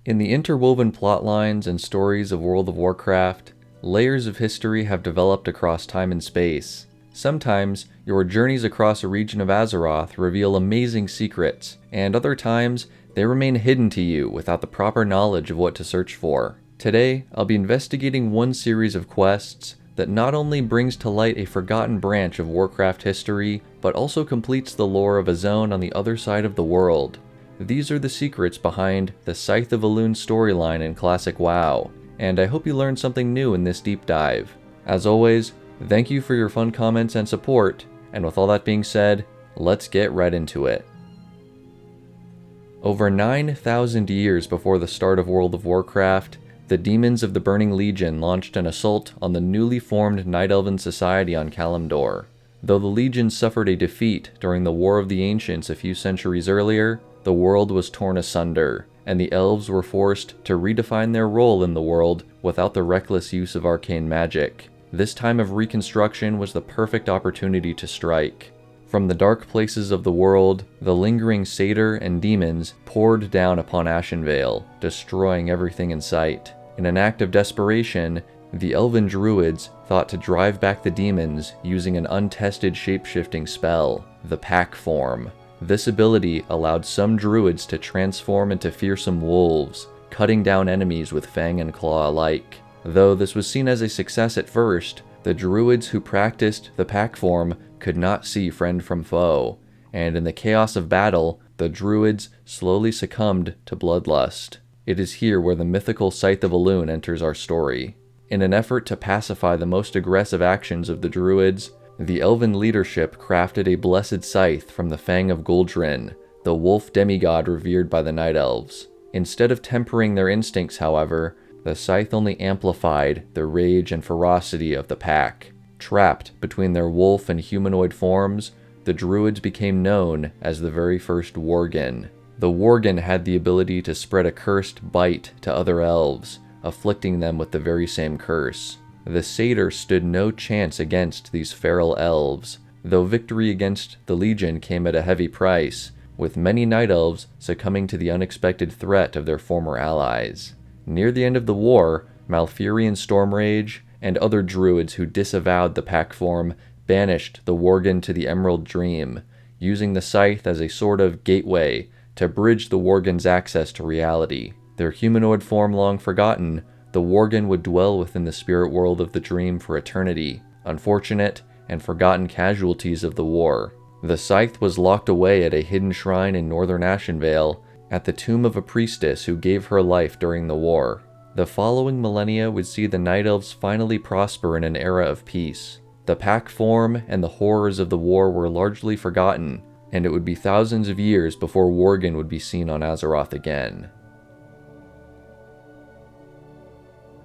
In the interwoven plotlines and stories of World of Warcraft, layers of history have developed across time and space. Sometimes, your journeys across a region of Azeroth reveal amazing secrets, and other times, they remain hidden to you without the proper knowledge of what to search for. Today, I'll be investigating one series of quests that not only brings to light a forgotten branch of Warcraft history, but also completes the lore of a zone on the other side of the world. These are the secrets behind the Scythe of Elune storyline in Classic WoW, and I hope you learned something new in this deep dive. As always, thank you for your fun comments and support, and with all that being said, let's get right into it. Over 9,000 years before the start of World of Warcraft, the demons of the Burning Legion launched an assault on the newly formed Night Elven society on Kalimdor. Though the Legion suffered a defeat during the War of the Ancients a few centuries earlier, the world was torn asunder, and the elves were forced to redefine their role in the world without the reckless use of arcane magic. This time of reconstruction was the perfect opportunity to strike. From the dark places of the world, the lingering Satyr and demons poured down upon Ashenvale, destroying everything in sight. In an act of desperation, the elven druids thought to drive back the demons using an untested shape-shifting spell, the Pack Form. This ability allowed some druids to transform into fearsome wolves, cutting down enemies with fang and claw alike. Though this was seen as a success at first, the druids who practiced the Pack Form could not see friend from foe, and in the chaos of battle, the druids slowly succumbed to bloodlust. It is here where the mythical Scythe of Elune enters our story. In an effort to pacify the most aggressive actions of the druids, the elven leadership crafted a blessed scythe from the fang of Guldrin, the wolf demigod revered by the Night Elves. Instead of tempering their instincts, however, the scythe only amplified the rage and ferocity of the pack. Trapped between their wolf and humanoid forms, the druids became known as the very first worgen. The worgen had the ability to spread a cursed bite to other elves, afflicting them with the very same curse. The Satyr stood no chance against these feral elves, though victory against the Legion came at a heavy price, with many Night Elves succumbing to the unexpected threat of their former allies. Near the end of the war, Malfurion Stormrage and other druids who disavowed the Pack Form banished the worgen to the Emerald Dream, using the scythe as a sort of gateway to bridge the worgen's access to reality. Their humanoid form long forgotten, the worgen would dwell within the spirit world of the dream for eternity, unfortunate and forgotten casualties of the war. The scythe was locked away at a hidden shrine in northern Ashenvale, at the tomb of a priestess who gave her life during the war. The following millennia would see the Night Elves finally prosper in an era of peace. The Pack Form and the horrors of the war were largely forgotten, and it would be thousands of years before worgen would be seen on Azeroth again.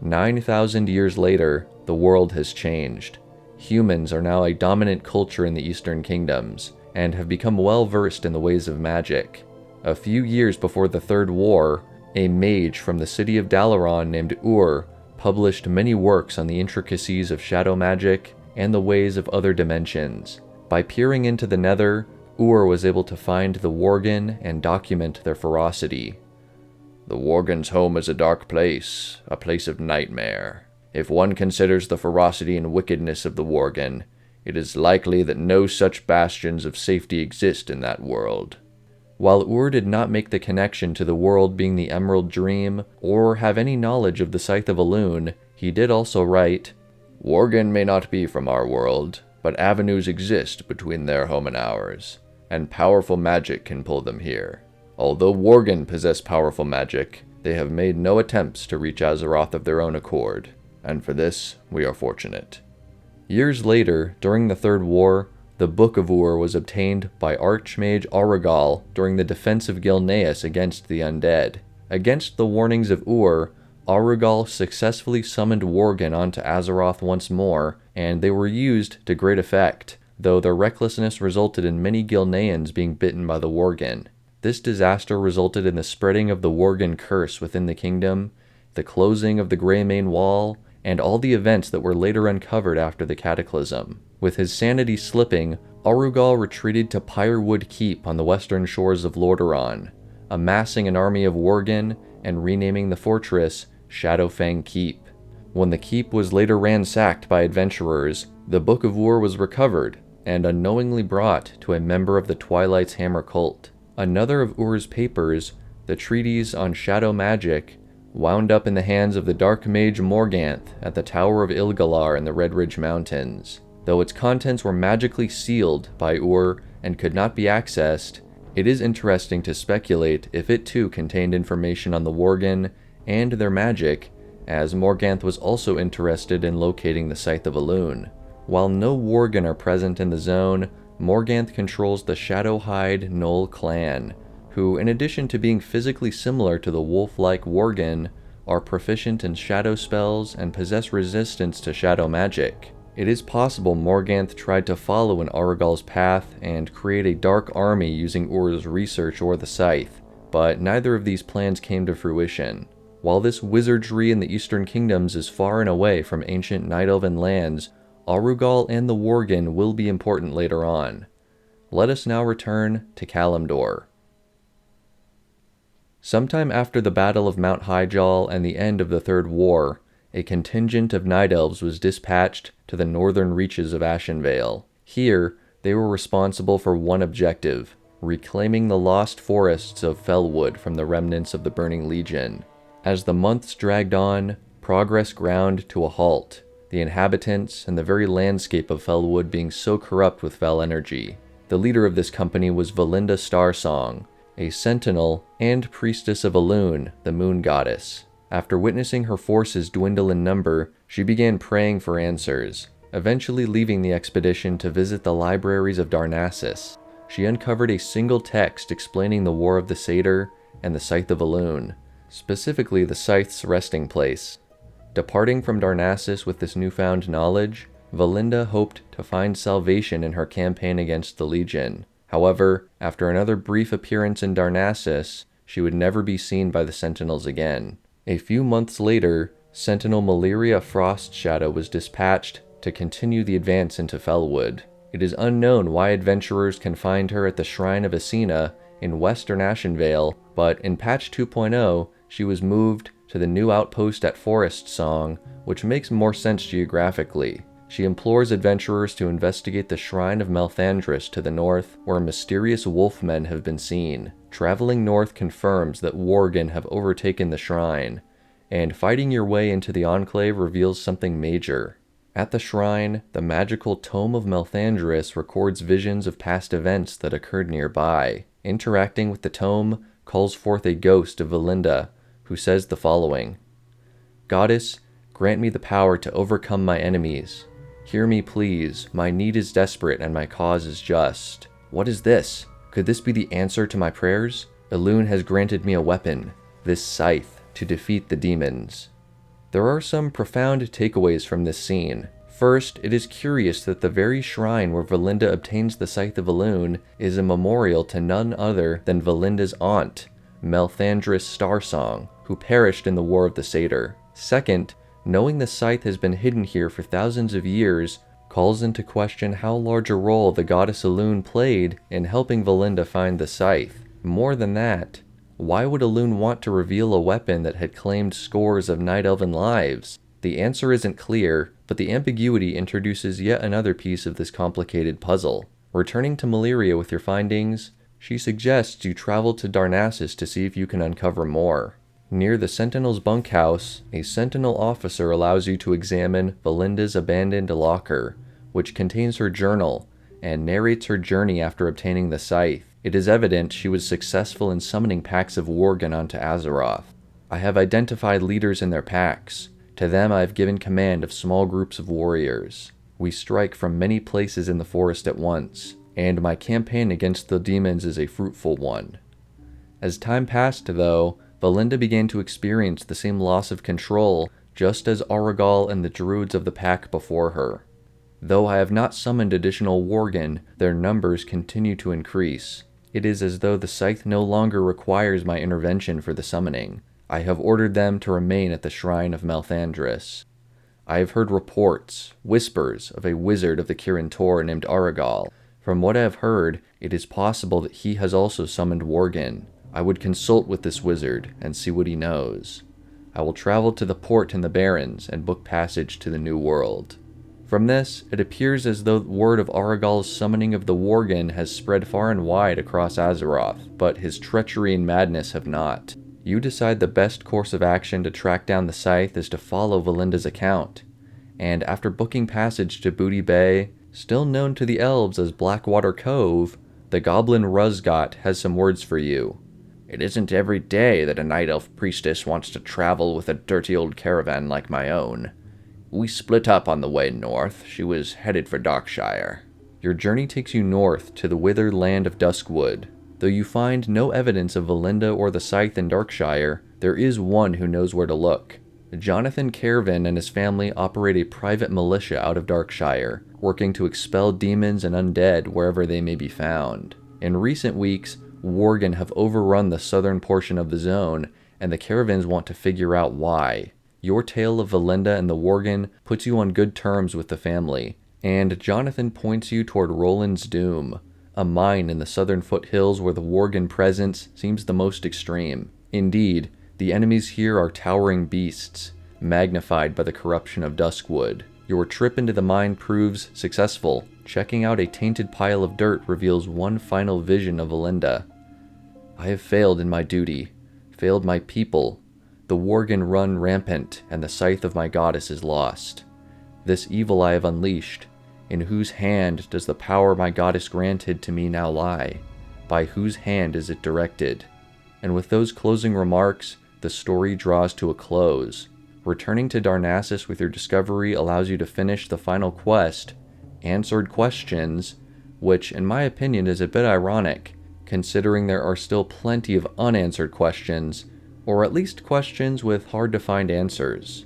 9,000 years later, the world has changed. Humans are now a dominant culture in the Eastern Kingdoms, and have become well versed in the ways of magic. A few years before the Third War, a mage from the city of Dalaran named published many works on the intricacies of shadow magic and the ways of other dimensions. By peering into the Nether, was able to find the worgen and document their ferocity. The worgen's home is a dark place, a place of nightmare. If one considers the ferocity and wickedness of the worgen, it is likely that no such bastions of safety exist in that world. While did not make the connection to the world being the Emerald Dream, or have any knowledge of the Scythe of Elune, he did also write, "Worgen may not be from our world, but avenues exist between their home and ours, and powerful magic can pull them here. Although worgen possess powerful magic, they have made no attempts to reach Azeroth of their own accord, and for this, we are fortunate." Years later, during the Third War, the Book of was obtained by Archmage Aurigal during the defense of Gilneas against the undead. Against the warnings of Aurigal successfully summoned worgen onto Azeroth once more, and they were used to great effect, though their recklessness resulted in many Gilneans being bitten by the worgen. This disaster resulted in the spreading of the worgen curse within the kingdom, the closing of the Greymane Wall, and all the events that were later uncovered after the Cataclysm. With his sanity slipping, Aurigal retreated to Pyrewood Keep on the western shores of Lordaeron. amassing an army of worgen and renaming the fortress Shadowfang Keep. When the keep was later ransacked by adventurers, the Book of War was recovered and unknowingly brought to a member of the Twilight's Hammer cult. Another of Ur's papers, the Treatise on Shadow Magic, wound up in the hands of the Dark Mage Morganth at the Tower of Ilgalar in the Red Ridge Mountains. Though its contents were magically sealed by Ur and could not be accessed, it is interesting to speculate if it too contained information on the worgen and their magic, as Morganth was also interested in locating the Scythe of Elune. While no worgen are present in the zone, Morganth controls the Shadowhide Knoll clan, who, in addition to being physically similar to the wolf-like worgen, are proficient in shadow spells and possess resistance to shadow magic. It is possible Morganth tried to follow in Aurigal's path and create a dark army using Ur's research or the Scythe, but neither of these plans came to fruition. While this wizardry in the Eastern Kingdoms is far and away from ancient Night Elven lands, Aurigal and the worgen will be important later on. Let us now return to Kalimdor. Sometime after the Battle of Mount Hyjal and the end of the Third War, a contingent of Night Elves was dispatched to the northern reaches of Ashenvale. Here, they were responsible for one objective: reclaiming the lost forests of Fellwood from the remnants of the Burning Legion. As the months dragged on, progress ground to a halt, the inhabitants and the very landscape of Fellwood being so corrupt with fell energy. The leader of this company was Valinda Starsong, a sentinel and priestess of Elune, the moon goddess. After witnessing her forces dwindle in number, she began praying for answers, eventually leaving the expedition to visit the libraries of Darnassus. She uncovered a single text explaining the War of the Satyr and the Scythe of Elune, specifically the Scythe's resting place. Departing from Darnassus with this newfound knowledge, Valinda hoped to find salvation in her campaign against the Legion. However, after another brief appearance in Darnassus, she would never be seen by the Sentinels again. A few months later, Sentinel Maleria Frostshadow was dispatched to continue the advance into Fellwood. It is unknown why adventurers can find her at the Shrine of Asina in western Ashenvale, but in patch 2.0, she was moved to the new outpost at Forest Song, which makes more sense geographically. She implores adventurers to investigate the Shrine of Melthandris to the north, where mysterious wolfmen have been seen. Traveling north confirms that worgen have overtaken the shrine, and fighting your way into the Enclave reveals something major. At the shrine, the magical Tome of Melthandris records visions of past events that occurred nearby. Interacting with the tome calls forth a ghost of Valinda, who says the following: "Goddess, grant me the power to overcome my enemies. Hear me, please. My need is desperate and my cause is just." What is this? Could this be the answer to my prayers? Elune has granted me a weapon, this scythe, to defeat the demons. There are some profound takeaways from this scene. First, it is curious that the very shrine where Valinda obtains the Scythe of Elune is a memorial to none other than Valinda's aunt, Melthandris Starsong, who perished in the War of the Satyr. Second, knowing the scythe has been hidden here for thousands of years calls into question how large a role the goddess Elune played in helping Valinda find the scythe. More than that, why would Elune want to reveal a weapon that had claimed scores of Night Elven lives? The answer isn't clear, but the ambiguity introduces yet another piece of this complicated puzzle. Returning to Maleria with your findings, she suggests you travel to Darnassus to see if you can uncover more. Near the Sentinel's bunkhouse, a Sentinel officer allows you to examine Valinda's abandoned locker, which contains her journal and narrates her journey after obtaining the scythe. It is evident she was successful in summoning packs of worgen onto Azeroth. "I have identified leaders in their packs. To them I have given command of small groups of warriors. We strike from many places in the forest at once, and my campaign against the demons is a fruitful one." As time passed, though, Valinda began to experience the same loss of control, just as Aurigal and the druids of the pack before her. Though I have not summoned additional worgen, their numbers continue to increase. It is as though the scythe no longer requires my intervention for the summoning. I have ordered them to remain at the Shrine of Melthandris. I have heard reports, whispers, of a wizard of the Kirin Tor named Aurigal. From what I have heard, it is possible that he has also summoned worgen. I would consult with this wizard and see what he knows. I will travel to the port in the Barrens and book passage to the New World. From this, it appears as though word of Aragal's summoning of the Worgen has spread far and wide across Azeroth, but his treachery and madness have not. You decide the best course of action to track down the Scythe is to follow Valinda's account, and after booking passage to Booty Bay, still known to the elves as Blackwater Cove, the goblin Ruzgot has some words for you. It isn't every day that a night elf priestess wants to travel with a dirty old caravan like my own. We split up on the way north. She was headed for Darkshire. Your journey takes you north to the withered land of Duskwood. Though you find no evidence of Valinda or the Scythe in Darkshire, there is one who knows where to look. Jonathan Carvin and his family operate a private militia out of Darkshire, working to expel demons and undead wherever they may be found. In recent weeks, Worgen have overrun the southern portion of the zone, and the caravans want to figure out why. Your tale of Valinda and the Worgen puts you on good terms with the family, and Jonathan points you toward Roland's Doom, a mine in the southern foothills where the Worgen presence seems the most extreme. Indeed, the enemies here are towering beasts, magnified by the corruption of Duskwood. Your trip into the mine proves successful. Checking out a tainted pile of dirt reveals one final vision of Valinda. I have failed in my duty, failed my people. The Worgen run rampant, and the Scythe of my goddess is lost. This evil I have unleashed. In whose hand does the power my goddess granted to me now lie? By whose hand is it directed? And with those closing remarks, the story draws to a close. Returning to Darnassus with your discovery allows you to finish the final quest, Answered Questions, which in my opinion is a bit ironic, considering there are still plenty of unanswered questions, or at least questions with hard-to-find answers.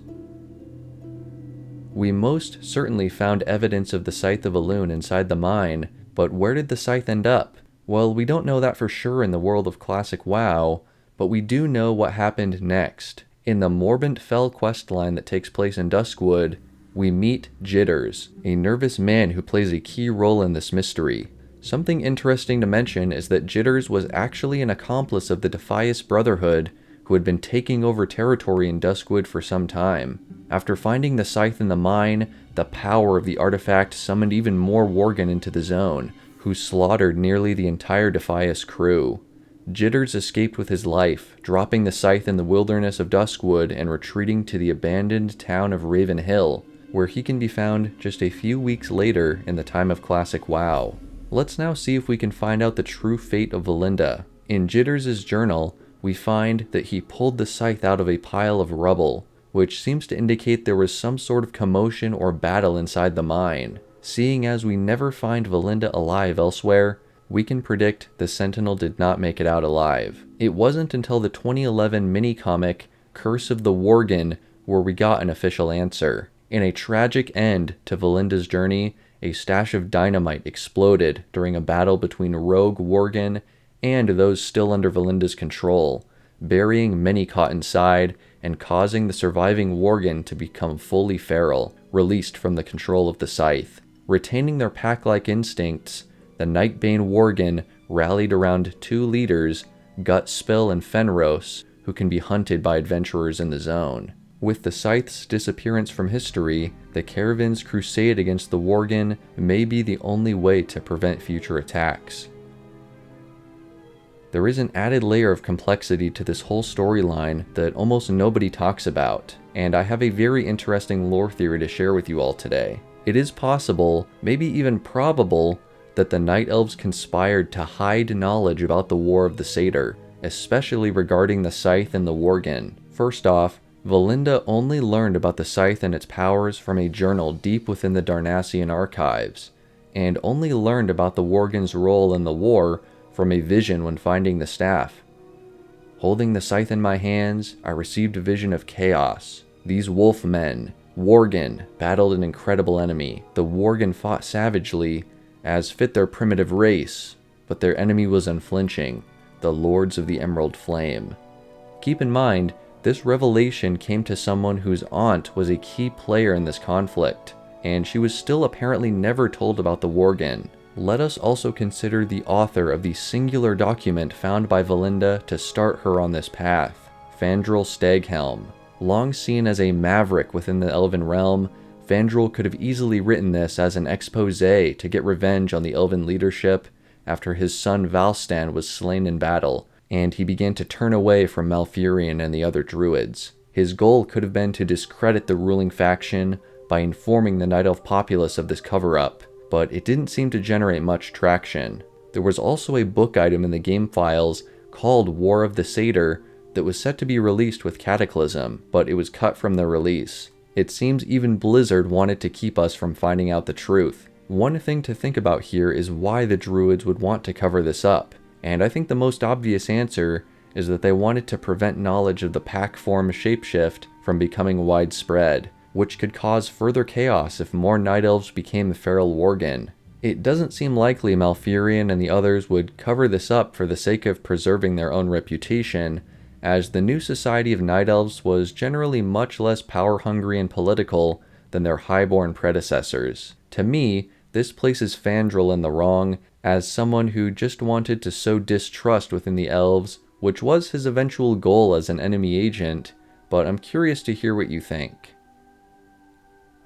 We most certainly found evidence of the Scythe of Elune inside the mine, but where did the Scythe end up? Well, we don't know that for sure in the world of Classic WoW, but we do know what happened next. In the Morbant Fell questline that takes place in Duskwood, we meet Jitters, a nervous man who plays a key role in this mystery. Something interesting to mention is that Jitters was actually an accomplice of the Defias Brotherhood who had been taking over territory in Duskwood for some time. After finding the Scythe in the mine, the power of the artifact summoned even more Worgen into the zone, who slaughtered nearly the entire Defias crew. Jitters escaped with his life, dropping the Scythe in the wilderness of Duskwood and retreating to the abandoned town of Raven Hill, where he can be found just a few weeks later in the time of Classic WoW. Let's now see if we can find out the true fate of Valinda. In Jitters' journal, we find that he pulled the Scythe out of a pile of rubble, which seems to indicate there was some sort of commotion or battle inside the mine. Seeing as we never find Valinda alive elsewhere, we can predict the Sentinel did not make it out alive. It wasn't until the 2011 mini-comic Curse of the Worgen where we got an official answer. In a tragic end to Valinda's journey, a stash of dynamite exploded during a battle between rogue Worgen and those still under Valinda's control, burying many caught inside and causing the surviving Worgen to become fully feral, released from the control of the Scythe. Retaining their pack-like instincts, the Nightbane Worgen rallied around two leaders, Gutspill and Fenros, who can be hunted by adventurers in the zone. With the Scythe's disappearance from history, the Caravan's crusade against the Worgen may be the only way to prevent future attacks. There is an added layer of complexity to this whole storyline that almost nobody talks about, and I have a very interesting lore theory to share with you all today. It is possible, maybe even probable, that the Night Elves conspired to hide knowledge about the War of the Satyr, especially regarding the Scythe and the Worgen. First off, Valinda only learned about the Scythe and its powers from a journal deep within the Darnassian archives, and only learned about the Worgen's role in the war from a vision when finding the staff. Holding the Scythe in my hands, I received a vision of chaos. These wolf men, Worgen, battled an incredible enemy. The Worgen fought savagely, as fit their primitive race, but their enemy was unflinching, the Lords of the Emerald Flame. Keep in mind, this revelation came to someone whose aunt was a key player in this conflict, and she was still apparently never told about the Worgen. Let us also consider the author of the singular document found by Valinda to start her on this path, Fandral Staghelm. Long seen as a maverick within the Elven realm, Fandral could have easily written this as an expose to get revenge on the Elven leadership after his son Valstan was slain in battle, and he began to turn away from Malfurion and the other druids. His goal could have been to discredit the ruling faction by informing the Night Elf populace of this cover-up, but it didn't seem to generate much traction. There was also a book item in the game files called War of the Satyr that was set to be released with Cataclysm, but it was cut from the release. It seems even Blizzard wanted to keep us from finding out the truth. One thing to think about here is why the druids would want to cover this up, and I think the most obvious answer is that they wanted to prevent knowledge of the pack form shapeshift from becoming widespread, which could cause further chaos if more Night Elves became feral worgen. It doesn't seem likely Malfurion and the others would cover this up for the sake of preserving their own reputation, as the new Society of Night Elves was generally much less power-hungry and political than their highborn predecessors. To me, this places Fandral in the wrong, as someone who just wanted to sow distrust within the elves, which was his eventual goal as an enemy agent, but I'm curious to hear what you think.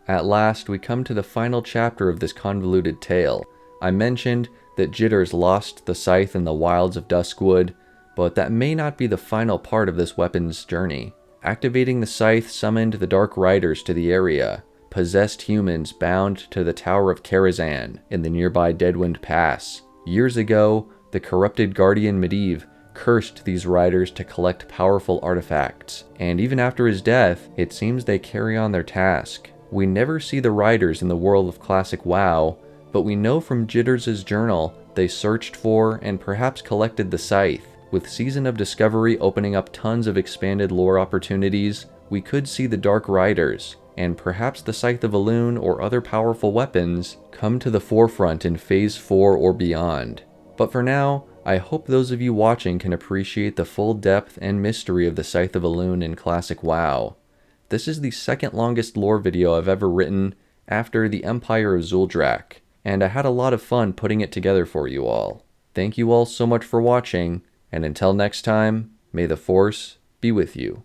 At last, we come to the final chapter of this convoluted tale. I mentioned that Jitters lost the scythe in the wilds of Duskwood, but that may not be the final part of this weapon's journey. Activating the scythe summoned the Dark Riders to the area, possessed humans bound to the Tower of Karazhan in the nearby Deadwind Pass. Years ago, the corrupted Guardian Medivh cursed these riders to collect powerful artifacts, and even after his death, it seems they carry on their task. We never see the riders in the world of classic WoW, but we know from Jitters' journal they searched for and perhaps collected the scythe. With Season of Discovery opening up tons of expanded lore opportunities, we could see the Dark Riders, and perhaps the Scythe of Elune or other powerful weapons, come to the forefront in Phase 4 or beyond. But for now, I hope those of you watching can appreciate the full depth and mystery of the Scythe of Elune in classic WoW. This is the second longest lore video I've ever written after the Empire of Zuldrak, and I had a lot of fun putting it together for you all. Thank you all so much for watching, and until next time, may the Force be with you.